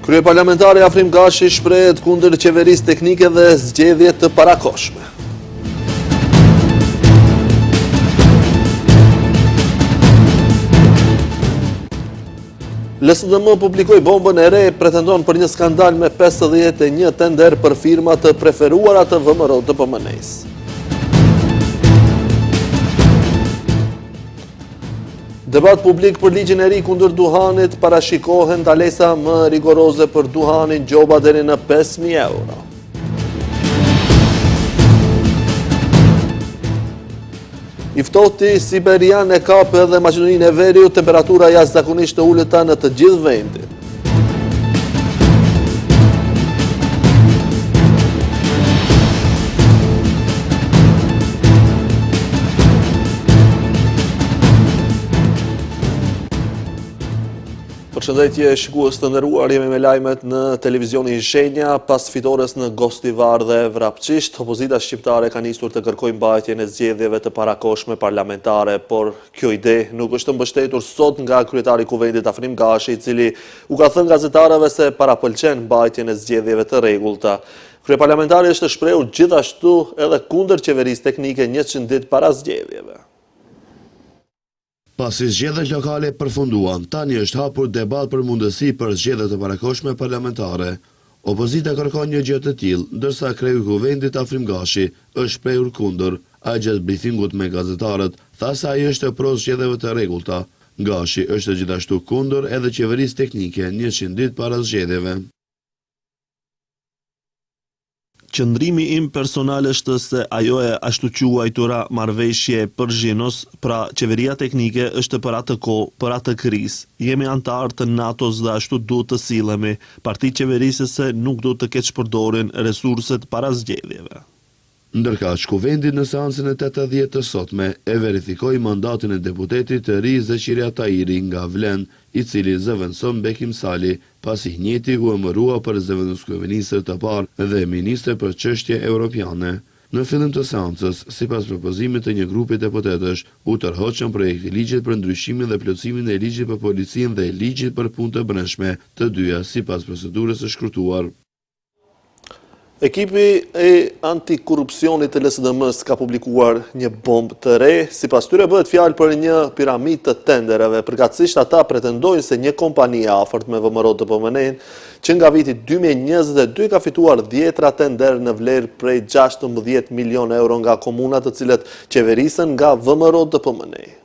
Kryeparlamentari Afrim Gashi shprehet kundër qeverisë teknike dhe zgjedhje të parakoshme. LSDM publikoi bombën e re, pretendon për një skandal me 51 tender për firma të preferuara të VMRO-DPMNE-s. Debat publik për ligjin e ri kundër duhanit, parashikohen ndalesa më rigoroze për duhanin, gjoba deri në 5.000 euro. I ftohti siberian e kap edhe Maqedoninë e Veriut, temperatura jashtëzakonisht të ulëta në të gjithë vendin. Përshëndetje shikues të nderuar, jemi me lajmet në televizionin Shenja. Pas fitores në Gostivar dhe Vrapçisht, opozita shqiptare ka nisur të kërkojë mbajtjen e zgjedhjeve të parakoshme parlamentare, por kjo ide nuk është mbështetur sot nga kryetari i Kuvendit Afrim Gashi, i cili u ka thënë gazetarëve se parapëlqen mbajtjen e zgjedhjeve të rregullta. Kryeparlamentari është shprehur gjithashtu edhe kundër qeverisë teknike 100 ditë para zgjedhjeve. Pasi zgjedhjet lokale përfunduan, tani është hapur debat për mundësi për zgjedhje të parakoshme parlamentare. Opozita kërkon një gjë të tillë, ndërsa kreu i Kuvendit Afrim Gashi është shprehur kundër. Ai gjatë brifingut me gazetarët tha se ai është pro zgjedhjeve të rregullta. Gashi është gjithashtu kundër edhe qeverisë teknike 100 ditë para zgjedhjeve. Qëndrimi im personal është se ajo e ashtu quajtura marrëveshje për zhinos, pra qeveria teknike është për atë kohë, për atë krizë. Jemi antar të NATO-s dhe ashtu duhet të sillemi. Partitë qeverisëse nuk duhet të keq përdorin resurset para zgjedhjeve. Ndërkaq, Kuvendi në seancën e 80 të sotme e verifikoi mandatin e deputetit të ri Zeqiria Tahiri nga Vlen, i cili zëvendëson Bekim Sali, pasi njëti u emërua për zëvendëskryeministër të parë dhe ministër për çështje europiane. Në fillim të seancës, sipas propozimit të një grupi deputetësh, u tërhoqën projekti ligjit për ndryshimin dhe plotësimin e ligjit për policinë dhe ligjit për punë të brendshme, të dyja sipas procedurës së shkruar. Ekipi e antikorrupsionit të LSDM-s ka publikuar një bombë të re. Sipas tyre bëhet fjalë për një piramidë të tendereve. Përkatësisht ata pretendojnë se një kompani e afërt me VMRO-DPMNE-n, që nga viti 2022 ka fituar 10 tender në vlerë prej 16 milion euro nga komunat të cilët qeverisen nga VMRO-DPMNE.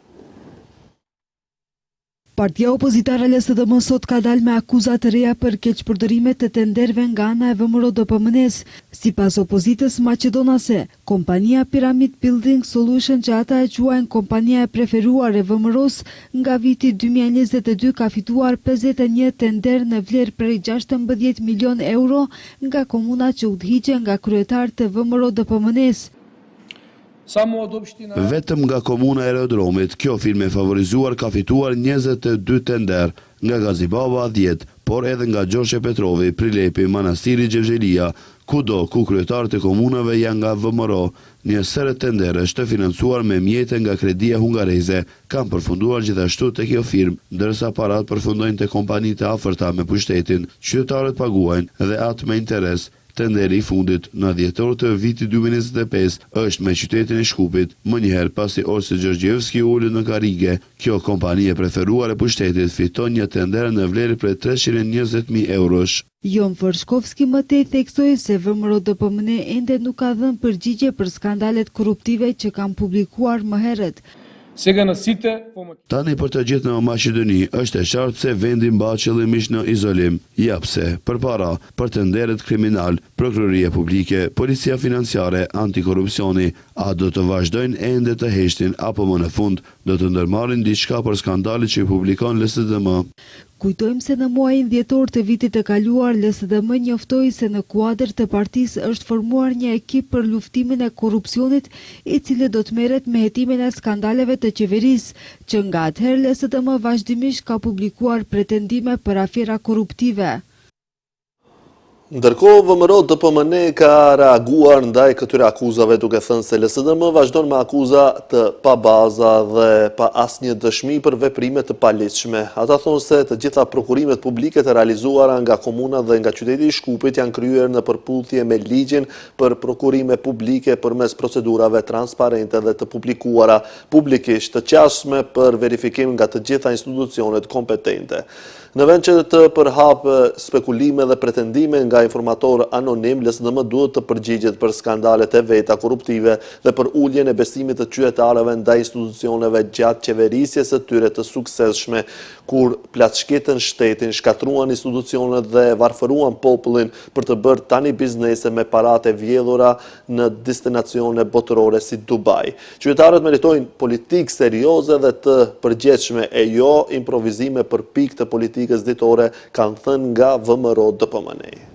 Partia opozitare LSDM sot ka dalë me akuzat të reja për keqpërdorime të tenderëve nga ana e VMRO-DPMNE-s. Sipas opozitës maqedonase, kompania Pyramid Building Solution, që ata e quajnë kompania e preferuar e VMRO-s, nga viti 2022 ka fituar 51 tender në vlerë prej 16 milion euro nga komunat që udhëhiqen nga kryetarët e VMRO-DPMNE-s. Vetëm nga komuna e aerodromit, kjo firmë e favorizuar ka fituar 22 tender, nga Gazibaba 10, por edhe nga Gjoshe Petrovi, Prilepi, Manastiri Gjevgjelia, kudo ku kryetarët e komunave janë nga VMRO. Një sër tenderësh të financuar me mjete nga Kredia Hungareze kanë përfunduar gjithashtu te kjo firmë, ndërsa parat përfundojnë te kompanitë e afërta me pushtetin, qytetarët paguajnë dhe atë me interes. Tenderi i fundit në dhjetor të vitit 2025 është me qytetin e Shkupit, më njëherë pasi Orsi Gjergjevski ulët në Karige. Kjo kompani e preferuar e pushtetit fiton një tender në vlerë prej 320.000 eurosh. Jon Fërshkovski më tej theksoi se VMRO-DPMNE ende nuk ka dhënë përgjigje për skandalet korruptive që kanë publikuar më herët. Tani për të gjithë në Maqedoni është e qartë pse vendi mbahet qëllimisht në izolim. Ja pse, përpara, për tenderet kriminal, prokuroria publike, policia financiare, antikorrupsioni, a do të vazhdojnë ende të heshtin apo më në fund do të ndërmarrin diçka për skandalit që i publikon LSDM. Kujtojmë se në muajin dhjetor të vitit të kaluar, LSDM njoftoi se në kuadër të partisë është formuar një ekip për luftimin e korrupsionit, i cili do të merret me hetimin e skandaleve të qeverisë, që nga atëherë LSDM vazhdimisht ka publikuar pretendime për afera korruptive. Ndërkohë, VMRO DPMN ka reaguar ndaj këtyre akuzave duke thënë se LSDM vazhdon me akuza të pa baza dhe pa asnjë dëshmi për veprime të paligjshme. Ata thonë se të gjitha prokurimet publike të realizuara nga komuna dhe nga qyteti i Shkupit janë kryer në përputhje me ligjin për prokurime publike përmes procedurave transparente dhe të publikuara publikisht të qasshme për verifikim nga të gjitha institucionet kompetente. Në vend që të përhapë spekulime dhe pretendime nga informator anonim, LSDM duhet të përgjigjet për skandalet e veta korruptive dhe për uljen e besimit të qytetarëve ndaj institucioneve gjatë qeverisjes së tyre të suksesshme, kur plaçshkitën shtetin, shkatruan institucionet dhe varfëruan popullin për të bërë tani biznese me paratë e vjedhura në destinacione botërore si Dubai. Qytetarët meritojnë politikë serioze dhe të përgjegjshme e jo improvizime për pikë të politikës ditore, kanë thënë nga VMRO DPMN.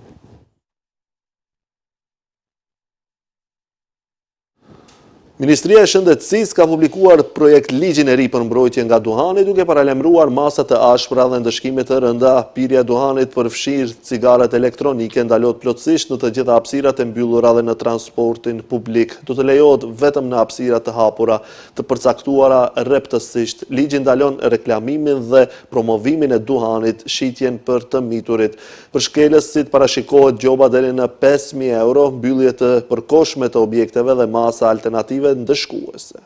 Ministria e Shëndetësisë ka publikuar projekt ligjin e ri për mbrojtje nga duhani, duke paralajmëruar masa të ashpra dhe ndëshkime të rënda. Pirja e duhanit përfshirë cigaret elektronike ndalohet plotësisht në të gjitha hapësirat e mbyllura dhe në transportin publik. Do të lejohet vetëm në hapësirat të hapura të përcaktuara rreptësisht. Ligji ndalon reklamimin dhe promovimin e duhanit, shitjen për të miturit. Për shkelësit parashikohet gjoba deri në 5.000 euro, mbyllje të përkohshme të objekteve dhe masa alternative ndëshkuese.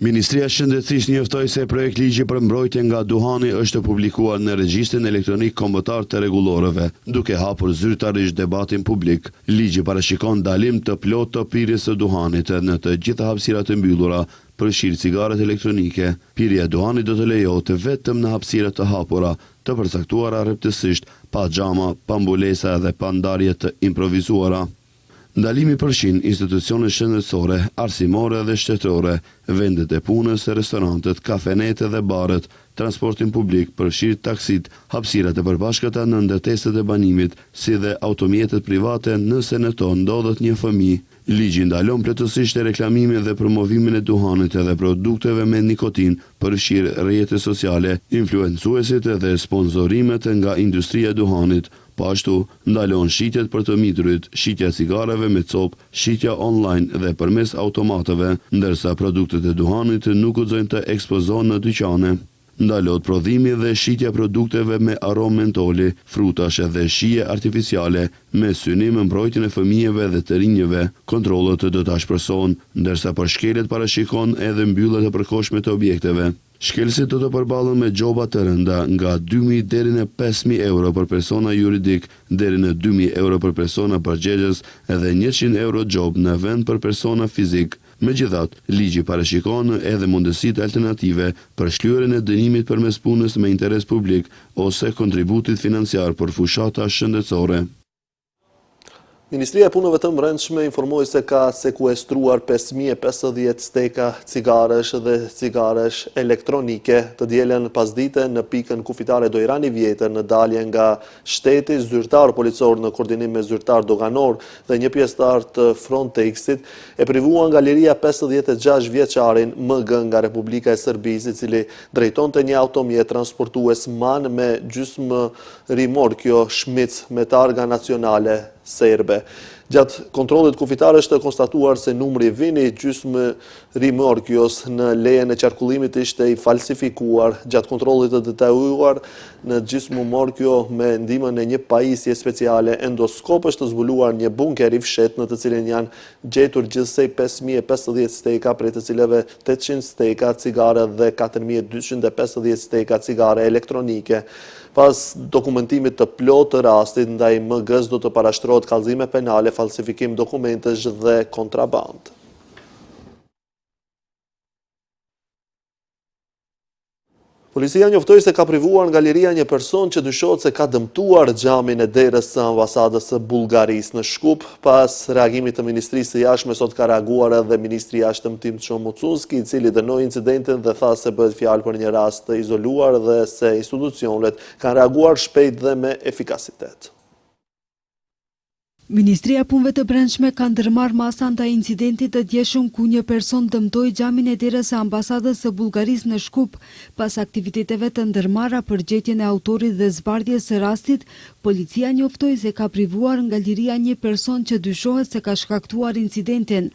Ministria e Shëndetësisë njoftoi se projekt ligji për mbrojtje nga duhani është publikuar në regjistrin elektronik kombëtar të rregullorëve, duke hapur zyrtarisht debatin publik. Ligji parashikon ndalim të plotë të pirjes së duhanit në të gjitha hapësirat e mbyllura, përfshirë cigaret elektronike. Pirja e duhanit do të lejohet vetëm në hapësirat të hapura, të përcaktuara rreptësisht, pa xhama, pa mbulesa dhe pa ndarje të improvizuara. Ndalimi përfshin institucionet shëndetësore, arsimore dhe shtetërore, vendet e punës, restorantet, kafenetet dhe baret, transportin publik, përfshirë taksit, hapësirat e përbashkëta në ndërtesat e banimit, si dhe automjetet private nëse në to ndodhet një fëmijë. Ligji ndalon plotësisht reklamimin dhe promovimin e duhanit dhe produkteve me nikotin, përfshirë rrjetet sociale, influencuesit dhe sponzorimet nga industria e duhanit. Po ashtu, ndalon shitjet për të miturit, shitja cigareve me copë, shitja online dhe përmes automatëve, ndërsa produktet e duhanit nuk guxojnë të ekspozohen në dyqane. Ndalohet prodhimi dhe shitja produkteve me aromë mentoli, frutash dhe shije artificiale, me synim mbrojtjen e fëmijëve dhe të rinjve. Kontrollet do të shpresohen, ndërsa për shkeljet parashikon edhe mbylljet e përkohshme të objekteve. Shkelësit do të përballen me gjoba të rënda nga 2.000 deri në 5.000 euro për persona juridik, deri në 2.000 euro për persona përgjegjës edhe 100 euro gjobë në vend për persona fizik. Megjithatë, ligji parashikon edhe mundësitë alternative për shlyerjen e dënimit përmes punës me interes publik ose kontributit financiar për fushata shëndetësore. Ministria e Punëve të Brendshme informoi se ka sekuestruar 5.050 steka cigaresh dhe cigaresh elektronike të dielën pasdite në pikën kufitare Dojrani Vjetër në dalje nga shteti. Zyrtar policor në koordinim me zyrtar doganor dhe një pjesëtar të Frontexit e privuan nga liria 56 vjeçarin MG nga Republika e Serbisë, i cili drejtonte një automjet transportues MAN me gjysmë rimorkio Schmitz me targa nacionale serbe. Gjatë kontrollit kufitar është konstatuar se numri vini gjysmë rimorkios në lejen e qarkullimit ishte i falsifikuar. Gjatë kontrollit të detajuar në gjysmë morkio me ndihmën e një pajisje speciale endoskop është zbuluar një bunker i fshet në të cilin janë gjetur gjithsej 5.050 steka, prej të cilave 800 steka cigare dhe 4.250 steka cigare elektronike. Pas dokumentimit të plot të rastit, ndaj MG-s do të parashtrohet kallëzime penale, falsifikim dokumentesh dhe kontraband. Policia njoftoi se ka privuar nga liria një person që dyshohet se ka dëmtuar xhamin e derës së ambasadës së Bullgarisë në Shkup. Pas reagimit të Ministrisë së Jashtme, sot ka reaguar edhe Ministri i Jashtëm Timço Mucunski, i cili dënoi incidentin dhe tha se bëhet fjalë për një rast të izoluar dhe se institucionet kanë reaguar shpejt dhe me efikasitet. Ministria e Punëve të Brendshme ka ndërmarrë masa ndaj incidentit të djeshëm ku një person dëmtoi xhamin e derës së ambasadës së Bullgarisë në Shkup. Pas aktiviteteve të ndërmarra për gjetjen e autorit dhe zbardhjes së rastit, policia njoftoi se ka privuar nga liria një person që dyshohet se ka shkaktuar incidentin.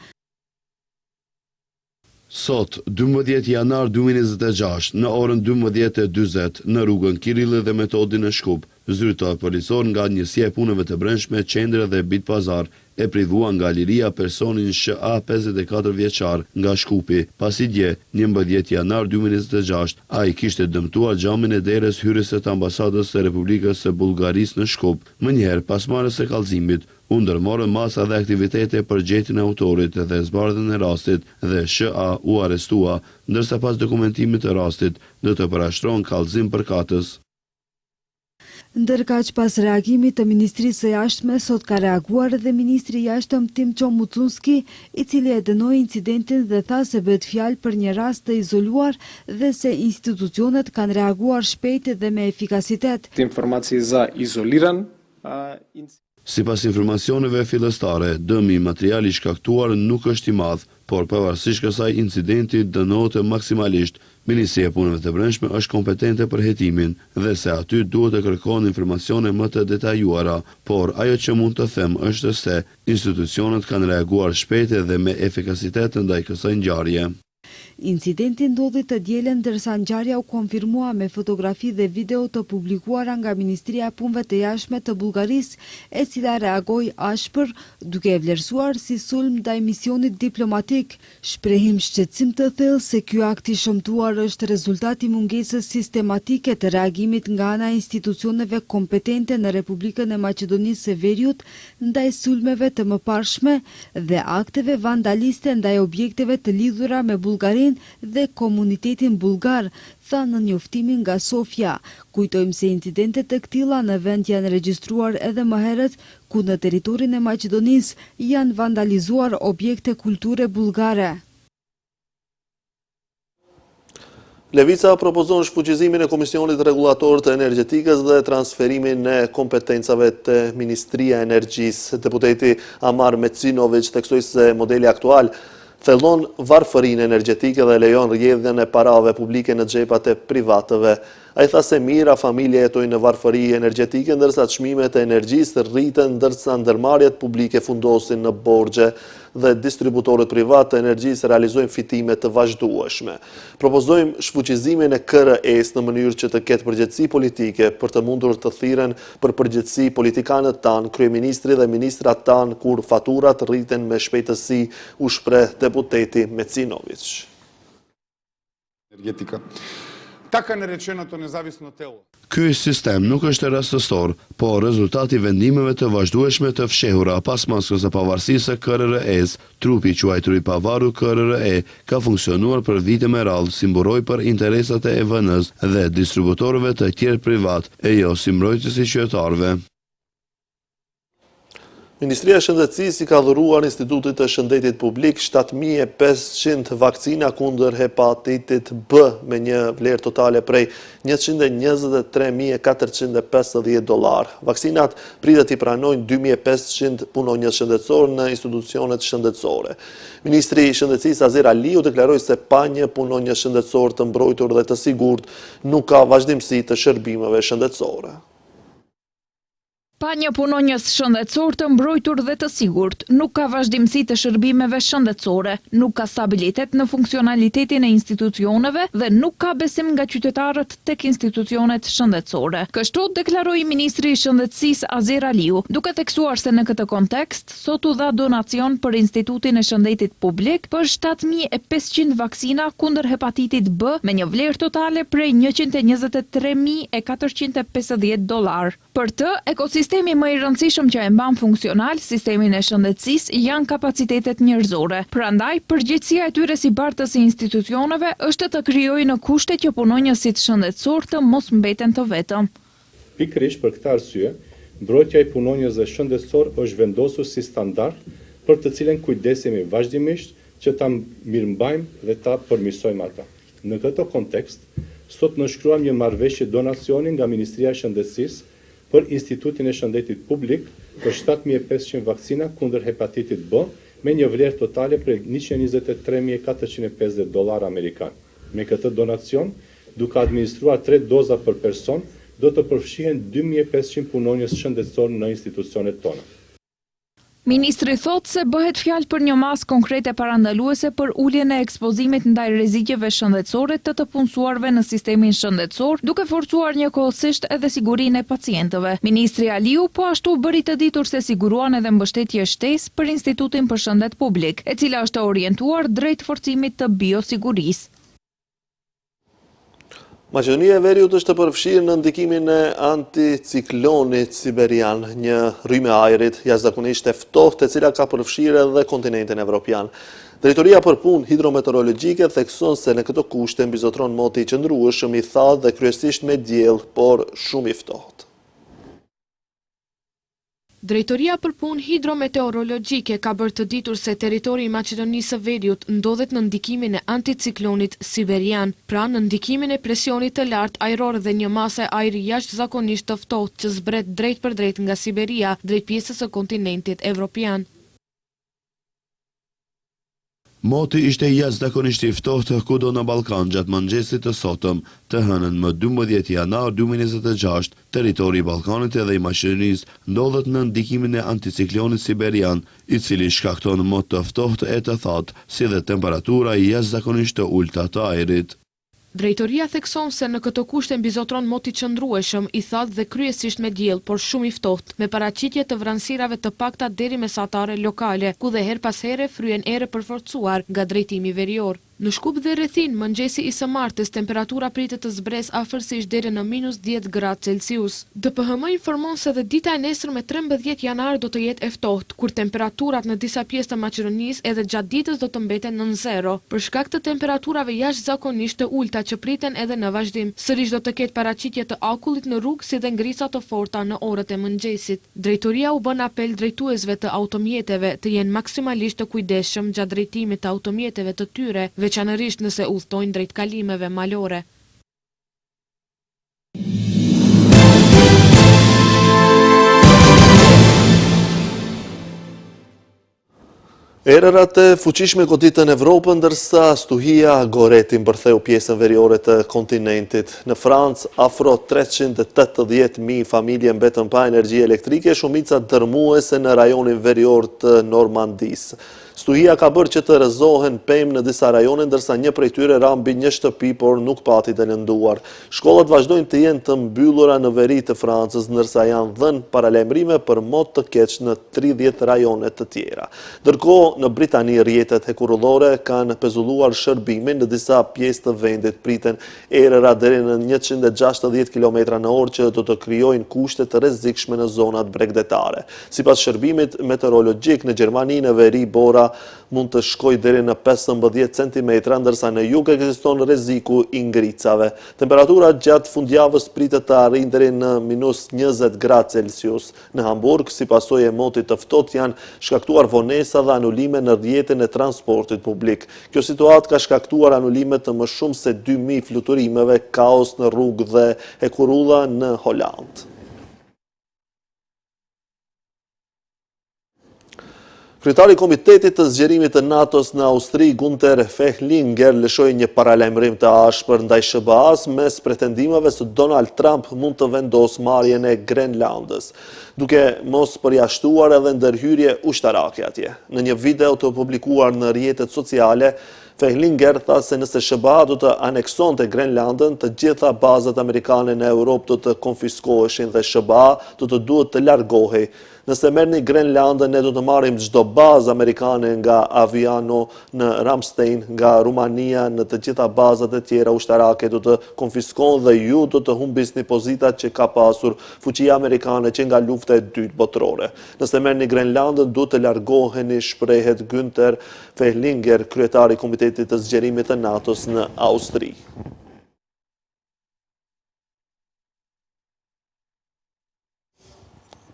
Sot, 12 janar 2026, në orën 12:40 në rrugën Kirilli dhe Metodi në Shkup, zyrtar policor nga Njësia e Punëve të Brendshme, Qendra dhe Bitpazar e privua nga liria personin SHA 54 vjeçar nga Shkupi, pasi dje 11 janar 2026 ai kishte dëmtuar xhamin e derës hyrëse të ambasadës së Republikës së Bullgarisë në Shkup. Më njëherë pas marrjes së kallëzimit, u ndërmorën masa dhe aktivitete për gjetjen e autorit dhe zbardhjen e rastit dhe SHA u arrestua, ndërsa pas dokumentimit të rastit do të parashtrohen kallëzim përkatës. Ndërkaq pas reagimit të Ministrisë së Jashtme, sot ka reaguar edhe Ministri i Jashtëm Timço Mucunski, i cili e dënoi incidentin dhe tha se bëhet fjalë për një rast të izoluar dhe se institucionet kanë reaguar shpejt dhe me efikasitet. Informacije za izoliran Sipas informacioneve fillestare, dëmi i materiali shkaktuar nuk është i madh, por pavarësisht kësaj incidenti dënohet maksimalisht. Ministria e Punëve të Brendshme është kompetente për hetimin dhe se aty duhet të kërkon informacione më të detajuara, por ajo që mund të them është se institucionet kanë reaguar shpejt dhe me efikasitet ndaj kësaj ngjarje. Incidenti ndodhi të dielën ndërsa ngjarja u konfirmua me fotografi dhe video të publikuara nga Ministria e Punëve të Jashtme të Bullgarisë, e cila reagoi ashpër duke e vlerësuar si sulm ndaj misionit diplomatik. Shprehim shqetësim të thellë se ky akt i shëmtuar është rezultati i mungesës sistematike të reagimit nga ana e institucioneve kompetente në Republikën e Maqedonisë së Veriut ndaj sulmeve të mëparshme dhe akteve vandaliste ndaj objekteve të lidhura me Bullgarinë dhe komunitetin bullgar, tha në njoftimin nga Sofia. Kujtojmë se incidentet të këtilla në vend janë regjistruar edhe më herët, ku në territorin e Maqedonisë janë vandalizuar objekte kulture bullgare. Levica propozon shfuqizimin e Komisionit Rregullator të Energjetikës dhe transferimin e kompetencave të Ministria e Energjisë. Deputeti Amar Mecinović theksoi se modeli aktual thellon varfërinë energjetike dhe lejon rrjedhjen e parave publike në xhepat e privatëve. Ai tha se mijëra familje jetojnë në varfëri energjetike, ndërsa çmimet e energjisë rriten, ndërsa ndërmarrjet publike fundosin në borxhe dhe distributorët privat të energjisë realizojnë fitime të vazhdueshme. Propozojmë shfuqizimin e KRE-s në mënyrë që të ketë përgjegjësi politike për të mundur të thirren për përgjegjësi politikanët tanë, kryeministri dhe ministrat tanë kur faturat rriten me shpejtësi, u shpreh deputeti Mecinović. Energetika. Така нареченото независно тело. Ky sistem nuk është rastësor, por rezultati vendimeve të vazhdueshme të fshehura pas maskës së pavarësisë së KRE-s. Trupi i quajtur i pavarur KRE ka funksionuar për vite me radhë si mburoj për interesat e EVN-s dhe distributorëve të tjerë privat, e jo si mbrojtës i qytetarëve. Ministria e Shëndetësisë i ka dhuruar Institutit të Shëndetit Publik 7.500 vakcina kundër hepatitit B me një vlerë totale prej $123.450. Vakcinat pritet i pranojnë 2.500 punonjës shëndetësor në institucionet shëndetësore. Ministri i Shëndetësisë Azer Aliu deklaroi se pa një punonjës shëndetësor të mbrojtur dhe të sigurt nuk ka vazhdimsi të shërbimeve shëndetësore. Pa një punonjës shëndetësor të mbrojtur dhe të sigurt, nuk ka vazhdimsi të shërbimeve shëndetësore, nuk ka stabilitet në funksionalitetin e institucioneve dhe nuk ka besim nga qytetarët tek institucionet shëndetësore. Kështu deklaroi Ministri i Shëndetësisë Azer Aliu, duke theksuar se në këtë kontekst sot u dha donacion për Institutin e Shëndetit Publik për 7.500 vaksina kundër hepatitit B me një vlerë totale prej $123.450. Për të, ekosistemi më i rëndësishëm që e mban funksional sistemin e shëndetësisë janë kapacitetet njerëzore. Prandaj, përgjegjësia e tyre si bartës e institucioneve është të krijojnë në kushte që punonjësit shëndetësor të mos mbeten të vetëm. Pikërisht për këtë arsye, mbrojtja e punonjësve shëndetësor është vendosur si standard për të cilën kujdesemi vazhdimisht që ta mirëmbajmë dhe ta përmirësojmë ata. Në këtë kontekst, sot nënshkruam një marrëveshje donacioni nga Ministria e Shëndetësisë për Institutin e Shëndetit Publik për 7.500 vakcina kundër hepatitit B, me një vlerë totale për $123.450 amerikan. Me këtë donacion, duke administruar 3 doza për person, do të përfshihen 2.500 punonjës shëndetësor në institucionet tona. Ministri thot se bëhet fjalë për një masë konkrete parandaluese për uljen e ekspozimit ndaj rreziqeve shëndetësore të punësuarve në sistemin shëndetësor, duke forcuar njëkohësisht edhe sigurinë e pacientëve. Ministri Aliu po ashtu bëri të ditur se siguruan edhe mbështetje shtesë për Institutin për Shëndet Publik, e cila është orientuar drejt forcimit të biosigurisë. Maqedonia e Veriut është të përfshirë në ndikimin e anticiklonit siberian, një rrymë e ajrit jashtëzakonisht e ftohtë, e cila ka përfshirë edhe kontinentin evropian. Drejtoria për punë hidrometeorologjike thekson se në këto kushte mbizotron moti i qëndrueshëm i thatë dhe kryesisht me diell, por shumë i ftohtë. Drejtoria për punë hidrometeorologjike ka bërë të ditur se territori i Maqedonisë së Veriut ndodhet në ndikimin e anticiklonit siberian, pra në ndikimin e presionit të lartë ajror dhe një masë ajri jashtëzakonisht të ftohtë që zbret drejt për drejt nga Siberia drejt pjesës së kontinentit evropian. Moti ishte jashtëzakonisht i ftohtë kudo në Ballkan gjatë mëngjesit të sotëm, të hënën më 12 janar 2026, territori i Ballkanit edhe i Maqedonisë ndodhet në ndikimin e anticiklonit siberian, i cili shkakton mot të ftohtë e të thatë, si dhe temperatura jashtëzakonisht të ulta të ajrit. Drejtoria thekson se në këto kushte mbizotron moti qëndrueshëm, i thatë dhe kryesisht me diell, por shumë i ftohtë, me paraqitje të vranësirave të pakta deri mesatare lokale, ku dhe her pas here fryen erë përforcuar nga drejtimi verior. Në Shkup dhe rrethin, mëngjesi i së martës, temperatura pritet të zbresë afërsisht deri në -10 gradë Celsius. DPHM informon se dhe dita e nesër me 13 janar do të jetë e ftohtë, kur temperaturat në disa pjesë të Maqedonisë edhe gjatë ditës do të mbeten nën zero, për shkak të temperaturave jashtëzakonisht të ulta që priten edhe në vazhdim. Sërish do të ketë paraqitje të akullit në rrugë si dhe ngrica të forta në orët e mëngjesit. Drejtoria u bën apel drejtuesve të automjeteve të jenë maksimalisht të kujdesshëm gjatë drejtimit të automjeteve të tyre, veçanërisht nëse udhtojnë drejt kalimeve malore. Erërat e fuqishme goditën Evropën, ndërsa stuhia Goreti mbërtheu pjesën veriore të kontinentit. Në Francë, afro 380.000 familje mbetën pa energji elektrike, shumica dërmuese në rajonin verior të Normandisë. Stuhia ka bërë që të rrëzohen pemë në disa rajone, ndërsa një prej tyre ra mbi një shtëpi, por nuk pati të lënduar. Shkollat vazhdojnë të jenë të mbyllura në veri të Francës, ndërsa janë dhënë paralajmërime për mot të keq në 30 rajone të tjera. Ndërkohë, në Britani rrjetet hekurullore kanë pezulluar shërbimin në disa pjesë të vendit, priten erëra deri në 160 km/h që do të krijojnë kushte të rrezikshme në zonat bregdetare. Sipas shërbimit meteorologjik, në Gjermani në veri bora mund të shkoj deri në 15 cm, ndërsa në jug ekziston rreziku i ngricave. Temperatura gjatë fundjavës pritet të arrijë deri në -20 gradë Celsius. Në Hamburg, si pasojë e motit të ftohtë, janë shkaktuar vonesa dhe anulime në rrjetin e transportit publik. Kjo situatë ka shkaktuar anulime të më shumë se 2000 fluturimeve, kaos në rrugë dhe hekurulla në Holand. Kryetari i Komitetit të Zgjerimit të NATO-s në Austri, Gunther Fehlinger, lëshoi një paralajmërim të ashpër ndaj SBA-s mes pretendimeve se Donald Trump mund të vendosë marrjen e Grenlandës, duke mos përjashtuar edhe ndërhyrje ushtarake atje. Në një video të publikuar në rrjetet sociale, Fehlinger tha se nëse SBA do të aneksonte Grenlandën, të gjitha bazat amerikane në Europë do të konfiskoheshin dhe SBA do të duhet të largohej. Nëse merrni Grenlandën, ne do të marrim çdo bazë amerikane nga Aviano në Ramstein, nga Rumania në të gjitha bazat e tjera ushtarake do të konfiskohen dhe ju do të humbisni pozitat që ka pasur fuqia amerikane që nga lufta e dytë botërore. Nëse merrni Grenlandën, duhet të largoheni, shprehet Günther Fehlinger, kryetari i Komitetit të Zgjerimit të NATO-s në Austri.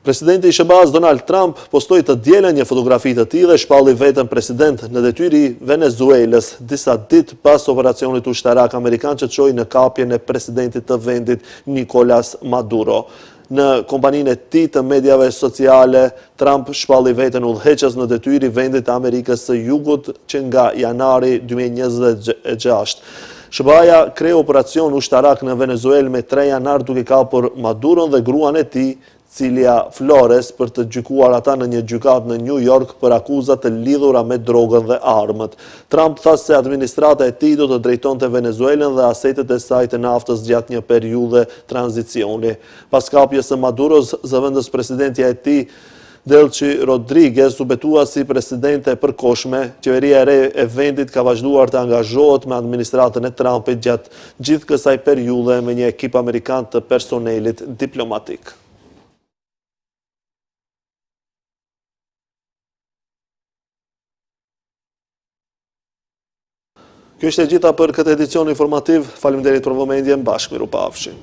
Presidenti i SBA-s Donald Trump postoi të dielën një fotografi të tij dhe shpalli veten president në detyrë i Venezuelës, disa ditë pas operacionit ushtarak amerikan që çoi në kapjen e presidentit të vendit Nicolas Maduro. Në kompaninë e tij të mediave sociale, Trump shpalli veten udhëheqës në detyrë i vendit të Amerikës së Jugut që nga janari 2026. SBA kreu operacion ushtarak në Venezuelë me 3 janar duke kapur Maduron dhe gruan e tij, Cilia Flores, për të gjykuar ata në një gjykatë në New York për akuzat të lidhura me drogën dhe armët. Trump tha se administrata e tij do të drejtonte Venezuelën dhe asetet e saj të naftës gjatë një periudhe tranzicioni. Pas kapjes së Maduros, zëvendës presidentja e tij Delcy Rodriguez u betua si presidente e përkohshme. Qeveria e re e vendit ka vazhduar të angazhohet me administratën e Trumpit gjatë gjithë kësaj periudhe me një ekip amerikan të personelit diplomatik. Kjo ishte gjitha për këtë edicion informativ. Faleminderit për vëmendjen, bashkë miru pafshi.